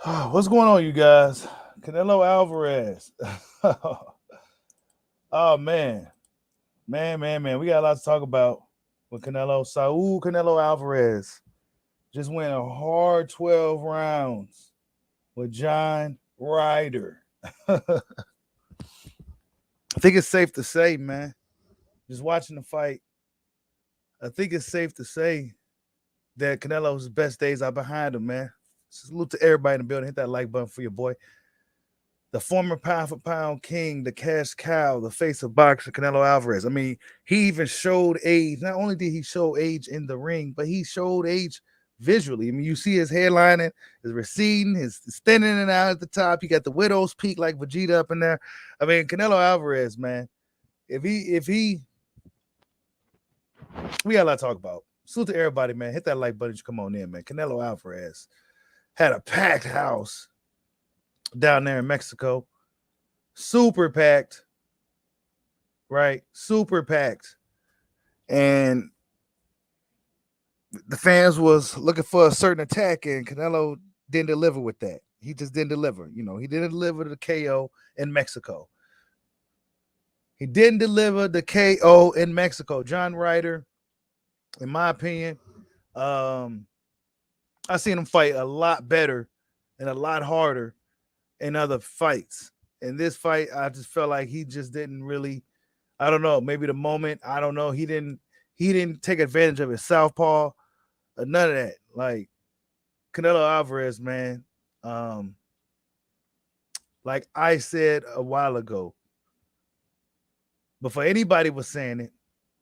What's going on, you guys? Canelo Alvarez. Oh man. We got a lot to talk about with Canelo. Saul Canelo Alvarez just went a hard 12 rounds with John Ryder. I think it's safe to say, man, just watching the fight, I think it's safe to say that Canelo's best days are behind him, man. Salute to everybody in the building. Hit that like button for your boy. The former pound for pound king, the cash cow, the face of boxing, Canelo Alvarez. I mean, he even showed age. Not only did he show age in the ring, but he showed age visually. I mean, you see his hairline is receding, his thinning and out at the top. You got the widow's peak like Vegeta up in there. I mean, Canelo Alvarez, man. If he, we got a lot to talk about. Salute to everybody, man. Hit that like button. Come on in, man. Canelo Alvarez had a packed house down there in Mexico. Super packed, right? Super packed. And the fans was looking for a certain attack, and Canelo didn't deliver with that. He just didn't deliver. You know, he didn't deliver the KO in Mexico. He didn't deliver the KO in Mexico. John Ryder, in my opinion, um, I seen him fight a lot better and a lot harder in other fights. In this fight, I just felt like he just didn't really. I don't know. Maybe the moment. I don't know. He didn't take advantage of his southpaw. None of that. Like Canelo Alvarez, man. Um, like I said a while ago, before anybody was saying it,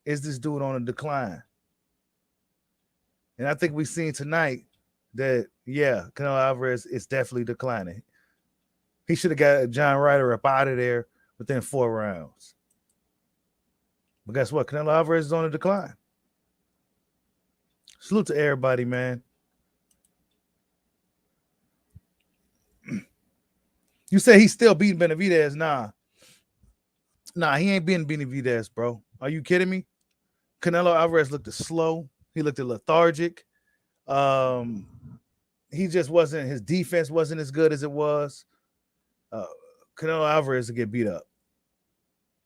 is this dude on a decline? And I think we've seen tonight that yeah, Canelo Alvarez is definitely declining. He should have got John Ryder up out of there within 4 rounds. But guess what? Canelo Alvarez is on a decline. Salute to everybody, man. You say he's still beating Benavidez? Nah, he ain't beating Benavidez, bro. Are you kidding me? Canelo Alvarez looked slow. He looked lethargic. Um, he just wasn't. His defense wasn't as good as it was. Uh, Canelo Alvarez will get beat up.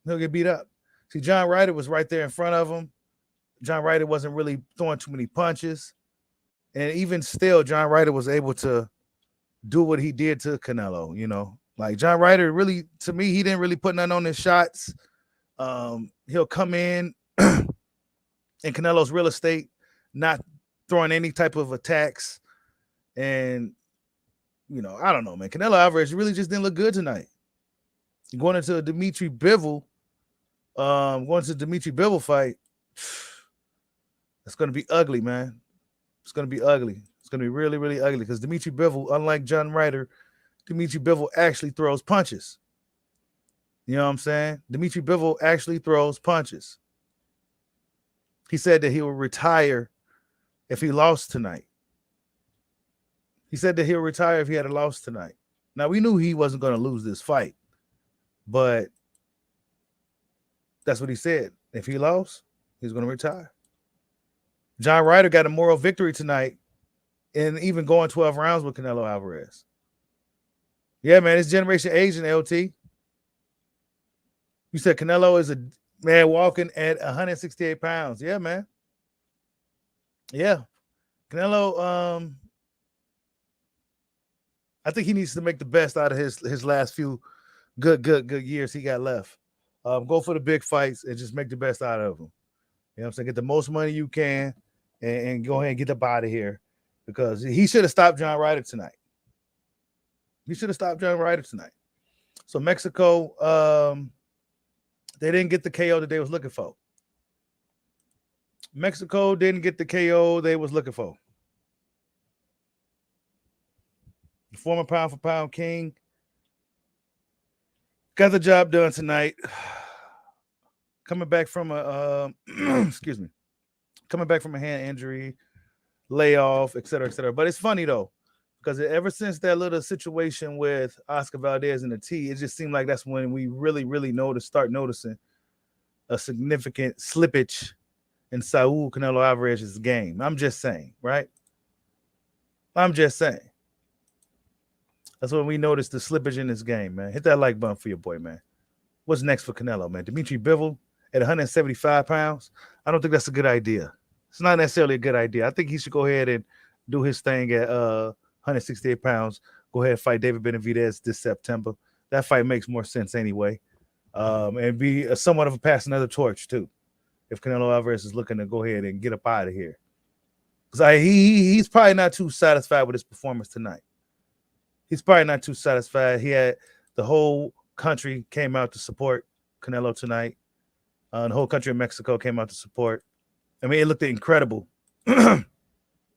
He'll get beat up. See, John Ryder was right there in front of him. John Ryder wasn't really throwing too many punches, and even still, John Ryder was able to do what he did to Canelo. You know, like John Ryder really, to me, he didn't really put nothing on his shots. He'll come in Canelo's real estate, not throwing any type of attacks, and I don't know, man. Canelo Alvarez really just didn't look good tonight. Going into a Dimitri Bivol, fight, it's going to be ugly, man. It's going to be ugly. It's going to be really, really ugly because Dimitri Bivol, unlike John Ryder, Dimitri Bivol actually throws punches. You know what I'm saying? Dimitri Bivol actually throws punches. He said that he would retire if he lost tonight. He said that he'll retire if he had a loss tonight. Now, we knew he wasn't going to lose this fight, but that's what he said. If he lost, he's going to retire. John Ryder got a moral victory tonight and even going 12 rounds with Canelo Alvarez. Yeah, man, it's generation aging, LT. You said Canelo is a man walking at 168 pounds. Yeah, man. Yeah. Canelo, I think he needs to make the best out of his last few good years he got left. Go for the big fights and just make the best out of them. You know what I'm saying? Get the most money you can and go ahead and get up out of here because he should have stopped John Ryder tonight. He should have stopped John Ryder tonight. So Mexico, they didn't get the KO that they was looking for. Mexico didn't get the KO they was looking for. The former pound for pound king got the job done tonight. Coming back from a excuse me, coming back from a hand injury, layoff, et cetera, et cetera. But it's funny though, because ever since that little situation with Oscar Valdez and the T, it just seemed like that's when we really, really start noticing a significant slippage in Saul Canelo Alvarez's game. I'm just saying, right? I'm just saying. That's when we noticed the slippage in this game, man. Hit that like button for your boy, man. What's next for Canelo, man? Dimitri Bivol at 175 pounds? I don't think that's a good idea. It's not necessarily a good idea. I think he should go ahead and do his thing at 168 pounds. Go ahead and fight David Benavidez this September. That fight makes more sense anyway. And be somewhat of a pass another torch, too, if Canelo Alvarez is looking to go ahead and get up out of here. Because he's probably not too satisfied with his performance tonight. He's probably not too satisfied. He had the whole country came out to support Canelo tonight. The whole country of Mexico came out to support. I mean, it looked incredible. It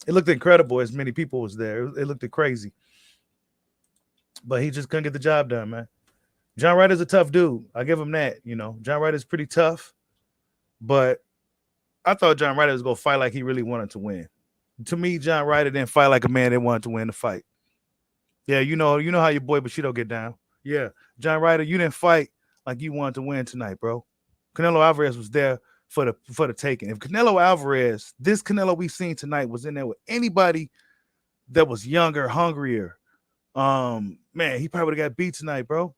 looked incredible as many people was there. It looked crazy. But he just couldn't get the job done, man. John Ryder's a tough dude. I give him that. John Ryder's pretty tough. But I thought John Ryder was going to fight like he really wanted to win. To me, John Ryder didn't fight like a man that wanted to win the fight. Yeah, you know how your boy Bushido get down. Yeah, John Ryder, you didn't fight like you wanted to win tonight, bro. Canelo Alvarez was there for the taking. If Canelo Alvarez, this Canelo we've seen tonight, was in there with anybody that was younger, hungrier, man, he probably would have got beat tonight, bro.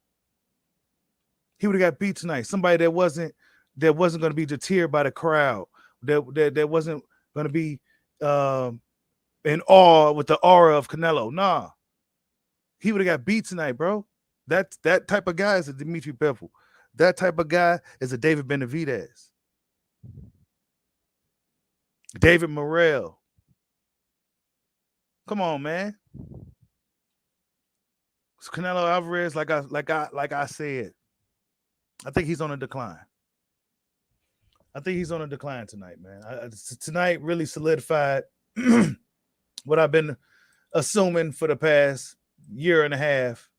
He would have got beat tonight. Somebody that wasn't going to be deterred by the crowd, that wasn't going to be in awe with the aura of Canelo. Nah, he would have got beat tonight, bro. That type of guy is a Dimitri Bivol. That type of guy is a David Benavidez. David Morrell. Come on, man. So Canelo Alvarez, like I said, I think he's on a decline. I think he's on a decline tonight, man. Tonight really solidified what I've been assuming for the past year and a half.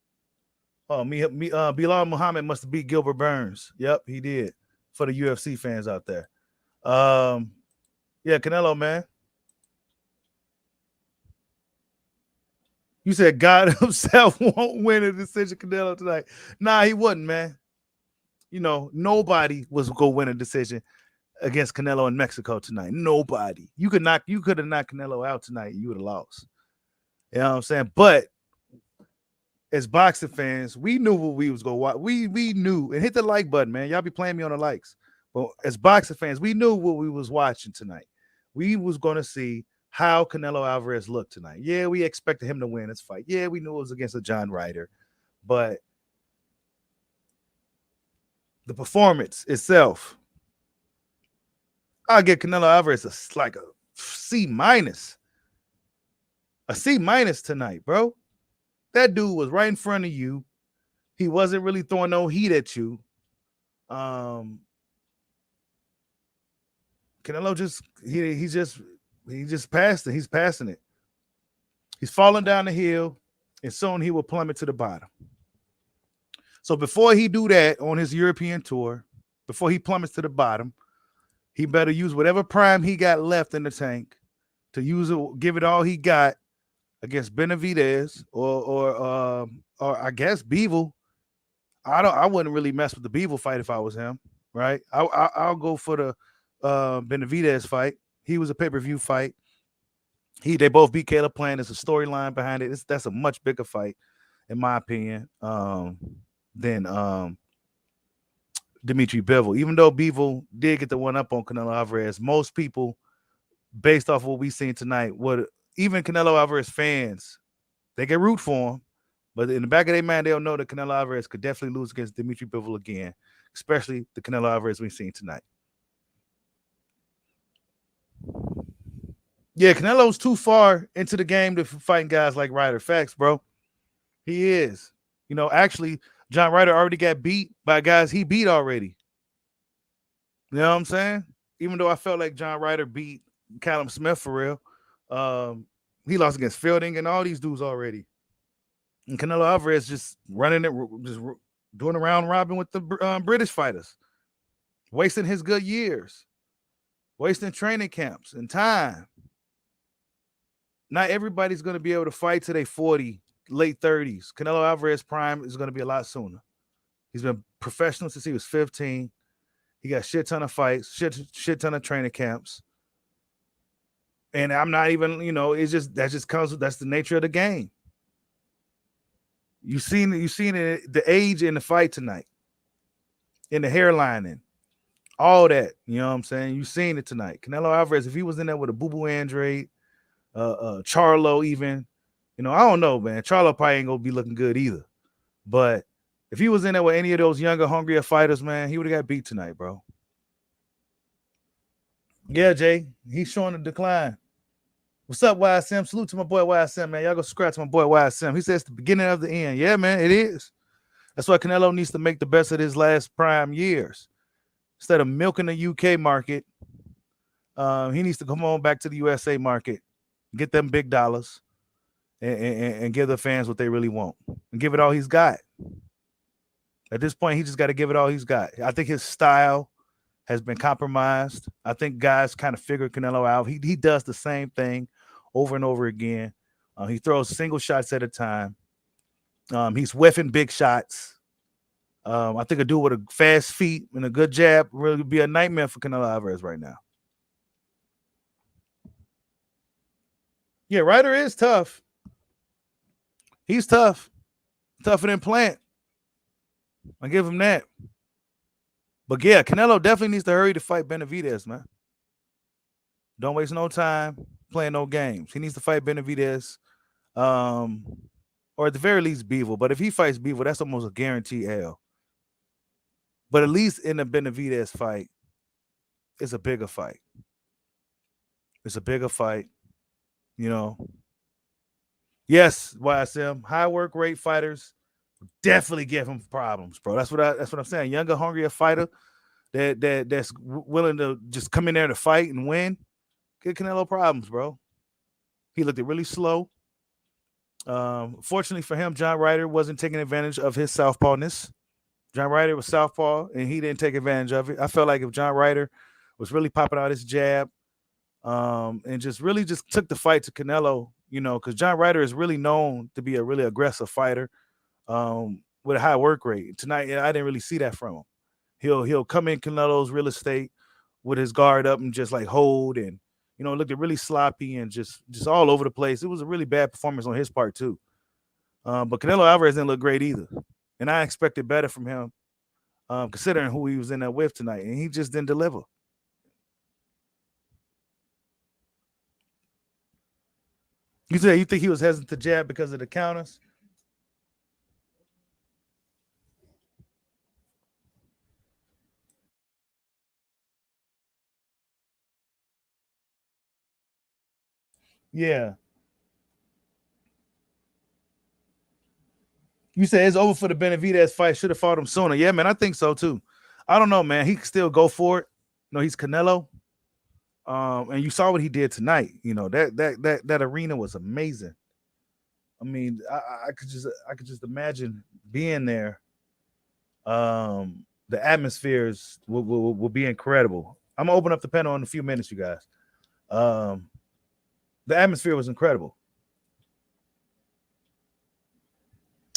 Oh, Bilal Muhammad must have beat Gilbert Burns. Yep, he did. For the UFC fans out there. Yeah, Canelo, man. You said God himself won't win a decision, Canelo, tonight. Nah, he wouldn't, man. Nobody was going to win a decision against Canelo in Mexico tonight. Nobody. You could have knocked Canelo out tonight and you would have lost. You know what I'm saying? But as boxing fans, we knew what we was going to watch. We knew. And hit the like button, man. Y'all be playing me on the likes. But as boxing fans, we knew what we was watching tonight. We was going to see how Canelo Alvarez looked tonight. Yeah, we expected him to win this fight. Yeah, we knew it was against a John Ryder. But the performance itself, I'll give Canelo Alvarez a C-. A C- tonight, bro. That dude was right in front of you. He wasn't really throwing no heat at you. Canelo he just passed it. He's passing it. He's falling down the hill, and soon he will plummet to the bottom. So before he do that on his European tour, before he plummets to the bottom, he better use whatever prime he got left in the tank to use it, give it all he got against Benavidez or I guess Bivol. I wouldn't really mess with the Bivol fight if I was him, right? I'll go for the Benavidez fight. He was a pay-per-view fight. They both beat Caleb Plant. There's a storyline behind it. That's a much bigger fight, in my opinion, than Dimitri Bivol. Even though Bivol did get the one up on Canelo Alvarez, most people, based off what we've seen tonight, even Canelo Alvarez fans, they can root for him, but in the back of their mind, they'll know that Canelo Alvarez could definitely lose against Dimitri Bivol again, especially the Canelo Alvarez we've seen tonight. Yeah, Canelo's too far into the game to fighting guys like Ryder. Facts, bro. He is. Actually, John Ryder already got beat by guys he beat already. You know what I'm saying? Even though I felt like John Ryder beat Callum Smith for real, he lost against Fielding and all these dudes already. And Canelo Alvarez just running it, just doing a round robin with the British fighters, wasting his good years, wasting training camps and time. Not everybody's going to be able to fight till they 40, late 30s. Canelo Alvarez prime is going to be a lot sooner. He's been professional since he was 15. He got shit ton of fights, shit ton of training camps. And I'm not even, that's the nature of the game. You seen it, the age in the fight tonight, in the hairline and all that. You know what I'm saying? You seen it tonight. Canelo Alvarez, if he was in there with a Boo Boo Andrade, Charlo even, I don't know, man. Charlo probably ain't gonna be looking good either. But if he was in there with any of those younger, hungrier fighters, man, he would have got beat tonight, bro. Yeah, Jay, he's showing a decline. What's up, YSM? Salute to my boy YSM, man. Y'all go subscribe to my boy YSM. He says it's the beginning of the end. Yeah, man, it is. That's why Canelo needs to make the best of his last prime years. Instead of milking the UK market, he needs to come on back to the USA market, get them big dollars, and give the fans what they really want, and give it all he's got. At this point, he just got to give it all he's got. I think his style has been compromised. I think guys kind of figured Canelo out. He does the same thing over and over again. He throws single shots at a time. He's whiffing big shots. I think a dude with a fast feet and a good jab really would be a nightmare for Canelo Alvarez right now. Yeah, Ryder is tough. He's tough. Tougher than Plant. I give him that. But yeah, Canelo definitely needs to hurry to fight Benavidez, man. Don't waste no time playing no games. He needs to fight Benavidez, or at the very least Bivol. But if he fights Bivol, that's almost a guaranteed L. But at least in the Benavidez fight, it's a bigger fight. It's a bigger fight, Yes, YSM, high work rate fighters definitely give him problems, bro. That's what I'm saying. Younger, hungrier fighter that's willing to just come in there to fight and win, get Canelo problems, bro. He looked really slow. Fortunately for him, John Ryder wasn't taking advantage of his southpawness. John Ryder was southpaw, and he didn't take advantage of it. I felt like if John Ryder was really popping out his jab, and just took the fight to Canelo, because John Ryder is really known to be a really aggressive fighter, with a high work rate. Tonight, I didn't really see that from him. He'll come in Canelo's real estate with his guard up and just like hold and looked really sloppy and just all over the place. It was a really bad performance on his part too. But Canelo Alvarez didn't look great either, and I expected better from him, considering who he was in there with tonight, and he just didn't deliver. You think he was hesitant to jab because of the counters? Yeah. You say it's over for the Benavidez fight. Should have fought him sooner. Yeah, man, I think so too. I don't know, man. He can still go for it. He's Canelo. And you saw what he did tonight. That arena was amazing. I mean, I could just imagine being there. The atmospheres will be incredible. I'm gonna open up the panel in a few minutes, you guys. The atmosphere was incredible.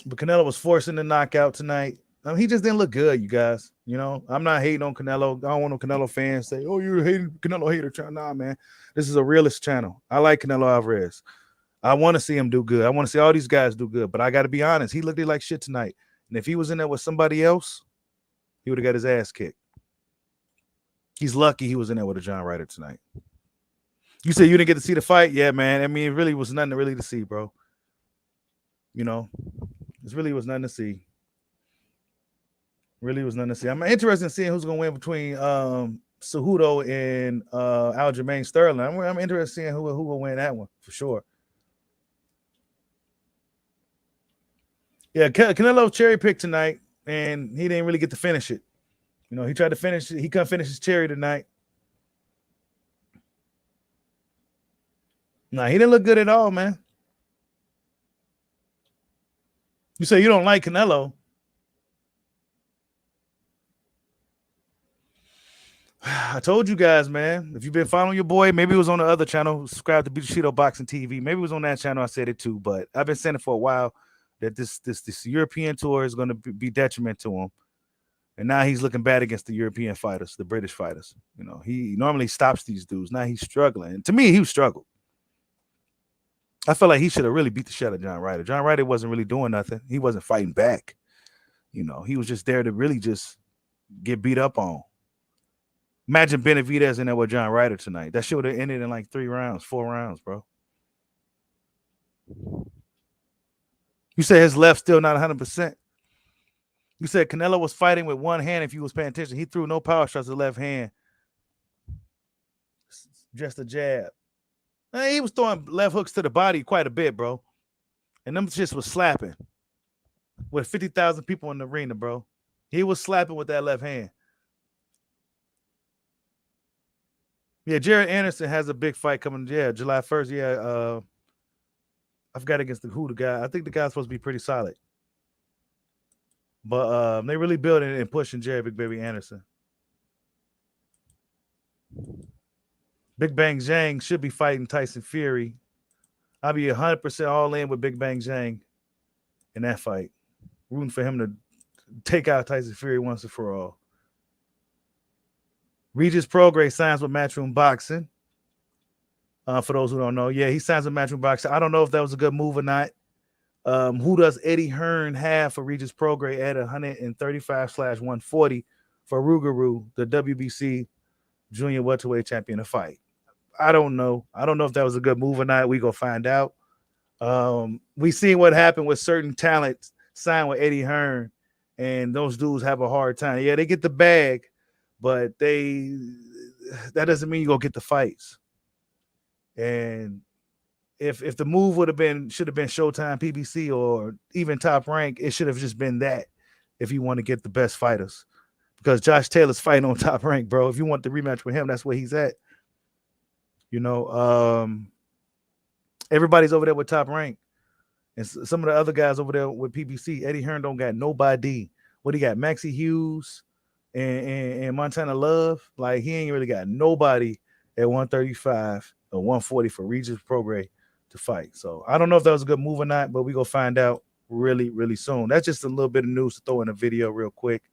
But Canelo was forcing the knockout tonight. He just didn't look good, you guys. I'm not hating on Canelo. I don't want no Canelo fans say, "Oh, you're a Canelo hater." Nah, man. This is a realist channel. I like Canelo Alvarez. I want to see him do good. I want to see all these guys do good. But I got to be honest. He looked like shit tonight. And if he was in there with somebody else, he would have got his ass kicked. He's lucky he was in there with a John Ryder tonight. You said you didn't get to see the fight? Yeah, man. I mean, it really was nothing really to see, bro. This really was nothing to see. Really was nothing to see. I'm interested in seeing who's going to win between Cejudo and Aljamain Sterling. I'm interested in seeing who will win that one for sure. Yeah, Canelo cherry picked tonight, and he didn't really get to finish it. He tried to finish it. He couldn't finish his cherry tonight. Nah, he didn't look good at all, man. You say you don't like Canelo. I told you guys, man. If you've been following your boy, maybe it was on the other channel. Subscribe to Bushido Boxing TV. Maybe it was on that channel. I said it too, but I've been saying it for a while that this European tour is going to be detriment to him. And now he's looking bad against the European fighters, the British fighters. He normally stops these dudes. Now he's struggling. And to me, he struggled. I felt like he should have really beat the shit out of John Ryder. John Ryder wasn't really doing nothing. He wasn't fighting back. He was just there to really just get beat up on. Imagine Benavidez in there with John Ryder tonight. That shit would have ended in like 3 rounds, 4 rounds, bro. You said his left still not 100%. You said Canelo was fighting with one hand if you was paying attention. He threw no power shots with the left hand. Just a jab. He was throwing left hooks to the body quite a bit, bro. And them shits was slapping. With 50,000 people in the arena, bro. He was slapping with that left hand. Yeah, Jared Anderson has a big fight coming. Yeah, July 1st. Yeah, I forgot against the guy. I think the guy's supposed to be pretty solid. But they really building and pushing Jared Big Baby Anderson. Big Bang Zhang should be fighting Tyson Fury. I'll be 100% all in with Big Bang Zhang in that fight. Rooting for him to take out Tyson Fury once and for all. Regis Prograis signs with Matchroom Boxing. For those who don't know, yeah, he signs with Matchroom Boxing. I don't know if that was a good move or not. Who does Eddie Hearn have for Regis Prograis at 135/140 for Rougarou, the WBC junior welterweight champion to fight? I don't know. I don't know if that was a good move or not. We go find out. We seen what happened with certain talents signed with Eddie Hearn, and those dudes have a hard time. Yeah, they get the bag, but that doesn't mean you go get the fights. And if the move should have been Showtime, PBC, or even Top Rank, it should have just been that. If you want to get the best fighters, because Josh Taylor's fighting on Top Rank, bro. If you want the rematch with him, that's where he's at. Everybody's over there with Top Rank, and some of the other guys over there with PBC. Eddie Hearn don't got nobody. What he got? Maxie Hughes and Montana Love. Like, he ain't really got nobody at 135 or 140 for Regis Prograis to fight. So I don't know if that was a good move or not, but we go find out really, really soon. That's just a little bit of news to throw in a video real quick.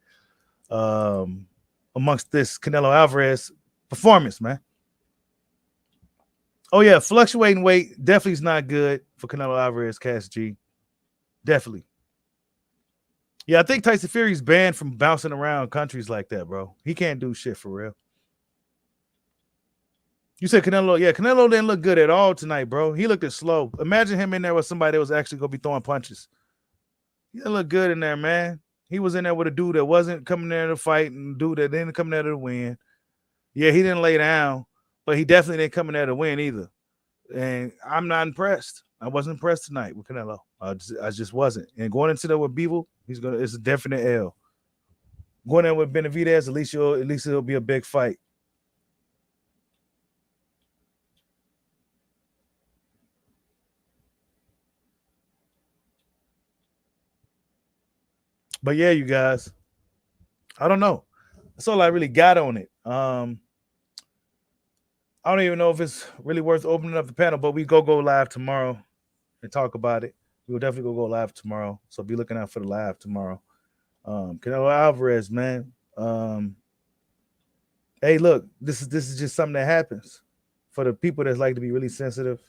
Amongst this Canelo Alvarez performance, man. Oh yeah, fluctuating weight definitely is not good for Canelo Alvarez, Cass G. Definitely. Yeah, I think Tyson Fury's banned from bouncing around countries like that, bro. He can't do shit for real. You said Canelo. Yeah, Canelo didn't look good at all tonight, bro. He looked slow. Imagine him in there with somebody that was actually going to be throwing punches. He didn't look good in there, man. He was in there with a dude that wasn't coming there to fight and a dude that didn't come there to win. Yeah, he didn't lay down, but he definitely didn't come in there to win either. And I'm not impressed. I wasn't impressed tonight with Canelo. I just wasn't. And going into there with Beeble, it's a definite L. Going in with Benavidez, at least it'll be a big fight. But yeah, you guys, I don't know. That's all I really got on it. I don't even know if it's really worth opening up the panel, but we go live tomorrow and talk about it. We will definitely go live tomorrow. So be looking out for the live tomorrow. Canelo Alvarez, man. Hey, look, this is just something that happens for the people that like to be really sensitive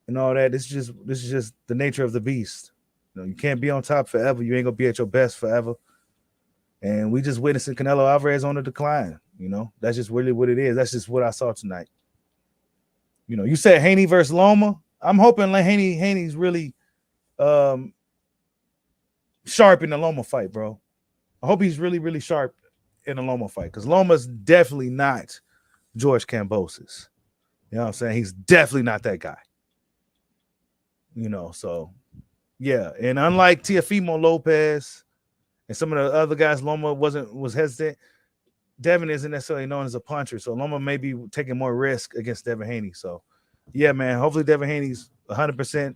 and all that. This is just the nature of the beast. You can't be on top forever. You ain't gonna be at your best forever. And we just witnessing Canelo Alvarez on the decline. That's just really what it is. That's just what I saw tonight. You said Haney versus Loma. I'm hoping like Haney's really sharp in the Loma fight, bro. I hope he's really, really sharp in the Loma fight, because Loma's definitely not George Kambosos. You know what I'm saying? He's definitely not that guy. So yeah. And unlike Teofimo Lopez and some of the other guys, Loma was hesitant. Devin isn't necessarily known as a puncher, so Loma may be taking more risk against Devin Haney. So yeah, man, hopefully Devin Haney's 100%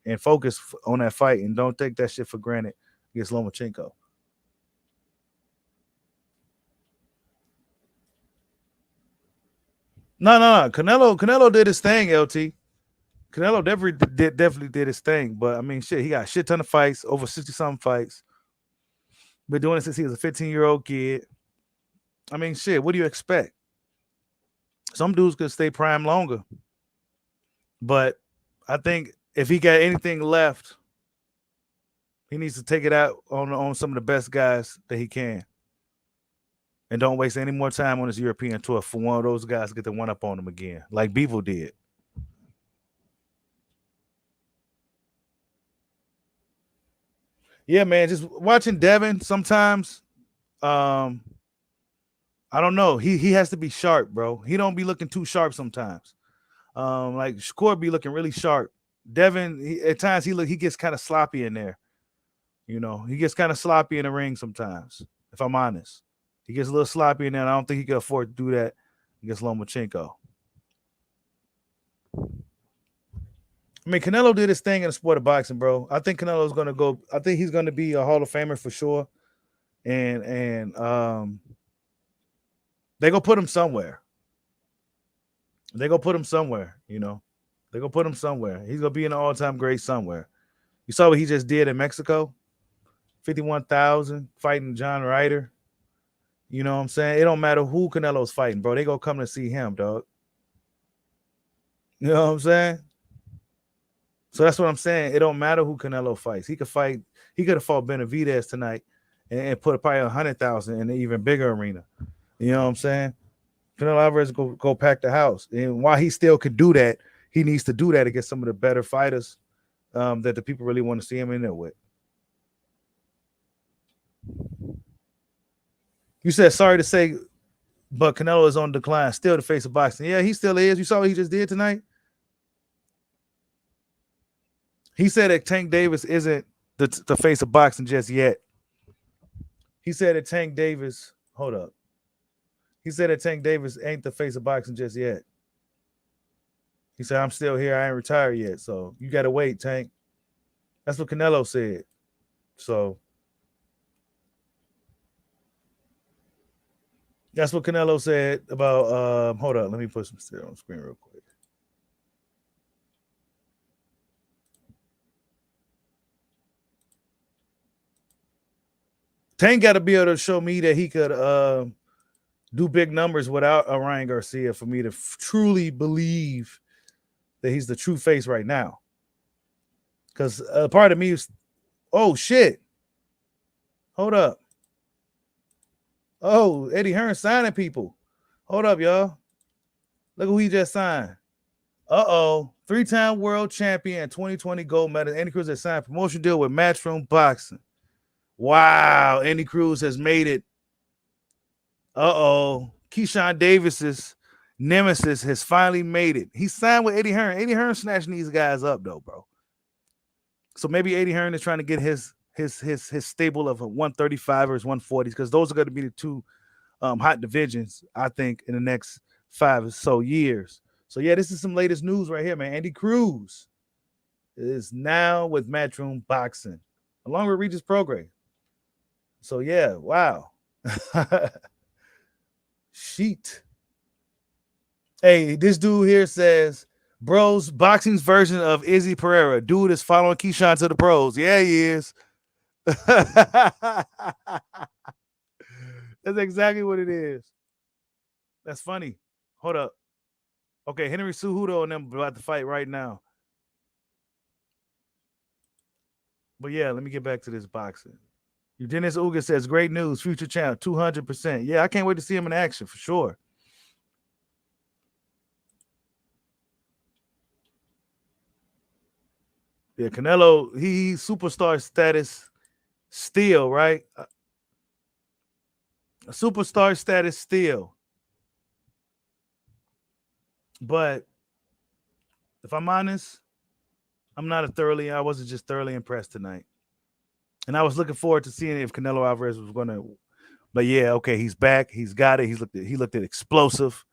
and focus on that fight, and don't take that shit for granted against Lomachenko. No. Canelo did his thing, LT. Canelo definitely did his thing. But I mean, shit, he got a shit ton of fights, over 60-something fights. Been doing it since he was a 15-year-old kid. I mean, shit, what do you expect? Some dudes could stay prime longer. But I think if he got anything left, he needs to take it out on some of the best guys that he can. And don't waste any more time on his European tour for one of those guys to get the one up on him again, like Bevo did. Yeah, man. Just watching Devin sometimes, um, I don't know. He has to be sharp, bro. He don't be looking too sharp sometimes. Like Shakur be looking really sharp. Devin, at times he gets kind of sloppy in there. You know, he gets kind of sloppy in the ring sometimes. If I'm honest, he gets a little sloppy in there. And I don't think he can afford to do that against Lomachenko. I mean, Canelo did his thing in the sport of boxing, bro. I think Canelo's gonna go. I think he's gonna be a Hall of Famer for sure. And they go put him somewhere. They go put him somewhere. You know, they go put him somewhere. He's gonna be an all-time great somewhere. You saw what he just did in Mexico. 51,000 fighting John Ryder. You know what I'm saying? It don't matter who Canelo's fighting, bro. They gonna come to see him, dog. You know what I'm saying? So that's what I'm saying. It don't matter who Canelo fights. He could fight. He could have fought Benavidez tonight and put probably 100,000 in an even bigger arena. You know what I'm saying? Canelo Alvarez go pack the house, and while he still could do that, he needs to do that against some of the better fighters that the people really want to see him in there with. You said sorry to say, but Canelo is on decline, still the face of boxing. Yeah, he still is. You saw what he just did tonight. He said that Tank Davis isn't the face of boxing just yet. He said that Tank Davis, hold up. He said that Tank Davis ain't the face of boxing just yet. He said, I'm still here. I ain't retired yet. So you got to wait, Tank. That's what Canelo said. So that's what Canelo said about, hold up. Let me put some still on the screen real quick. Tank got to be able to show me that he could do big numbers without Ryan Garcia for me to truly believe that he's the true face right now. Because part of me is, oh, shit. Hold up. Oh, Eddie Hearn signing people. Hold up, y'all. Look who he just signed. Uh-oh. 3-time world champion, 2020 gold medal. Andy Cruz has signed a promotion deal with Matchroom Boxing. Wow. Andy Cruz has made it. Uh-oh. Keyshawn Davis's nemesis has finally made it. He signed with Eddie Hearn. Eddie Hearn snatching these guys up, though, bro. So maybe Eddie Hearn is trying to get his stable of 135ers, 140s, because those are going to be the two hot divisions, I think, in the next 5 or so years. So, yeah, this is some latest news right here, man. Andy Cruz is now with Matchroom Boxing, along with Regis Prograis. So, yeah, wow. Sheet. Hey, this dude here says, bros, boxing's version of Izzy Pereira. Dude is following Keyshawn to the pros. Yeah, he is. That's exactly what it is. That's funny. Hold up. Okay, Henry Cejudo and them about to fight right now. But yeah, let me get back to this boxing. Dennis Uga says, great news, future champ, 200%. Yeah, I can't wait to see him in action for sure. Yeah, Canelo, he's superstar status still, right? Superstar status still. But if I'm honest, I wasn't just thoroughly impressed tonight. And I was looking forward to seeing if Canelo Alvarez was going to. But yeah, okay, he's back. He's got it. He looked at explosive.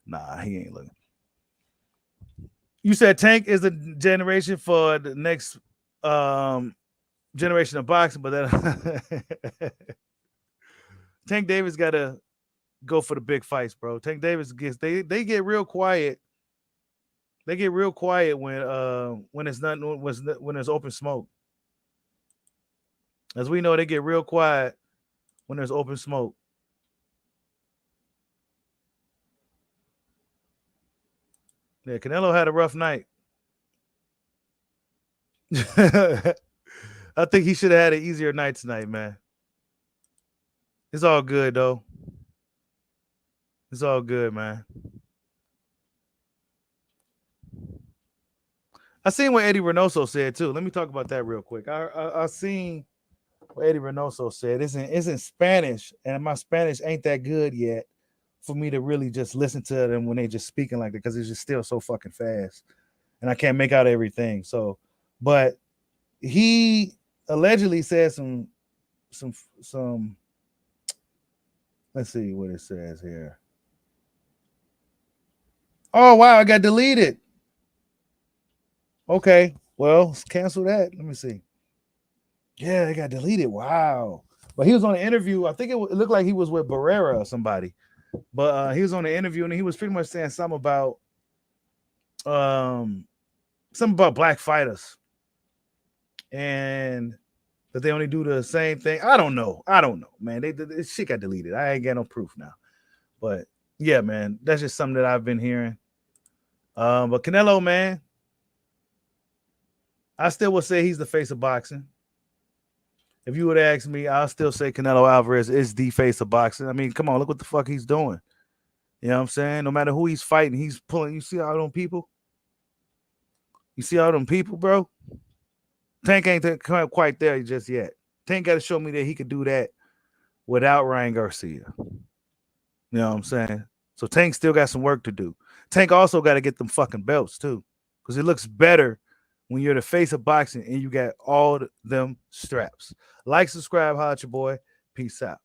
Nah, he ain't looking. You said Tank is the generation for the next generation of boxing, but that Tank Davis got to go for the big fights, bro. Tank Davis they get real quiet. They get real quiet when it's not when there's open smoke. As we know, they get real quiet when there's open smoke. Yeah, Canelo had a rough night. I think he should have had an easier night tonight, man. It's all good though. It's all good, man. I seen what Eddie Reynoso said too. Let me talk about that real quick. I seen what Eddie Reynoso said. Isn't Spanish, and my Spanish ain't that good yet for me to really just listen to them when they just speaking like that because it's just still so fucking fast, and I can't make out everything. So, but he allegedly said some. Let's see what it says here. Oh wow, I got deleted. Okay, well, cancel that. Let me see. Yeah, it got deleted. Wow. But he was on an interview. I think it looked like he was with Barrera or somebody. But he was on the interview and he was pretty much saying um something about black fighters and that they only do the same thing. I don't know, man. This shit got deleted. I ain't got no proof now. But yeah, man, that's just something that I've been hearing. But Canelo, man, I still would say he's the face of boxing. If you would ask me, I'll still say Canelo Alvarez is the face of boxing. I mean, come on, look what the fuck he's doing. You know what I'm saying? No matter who he's fighting, he's pulling. You see all them people? You see all them people, bro? Tank ain't quite there just yet. Tank got to show me that he could do that without Ryan Garcia. You know what I'm saying? So Tank still got some work to do. Tank also got to get them fucking belts too, because it looks better when you're the face of boxing and you got all them straps. Like, subscribe, holla at your boy. Peace out.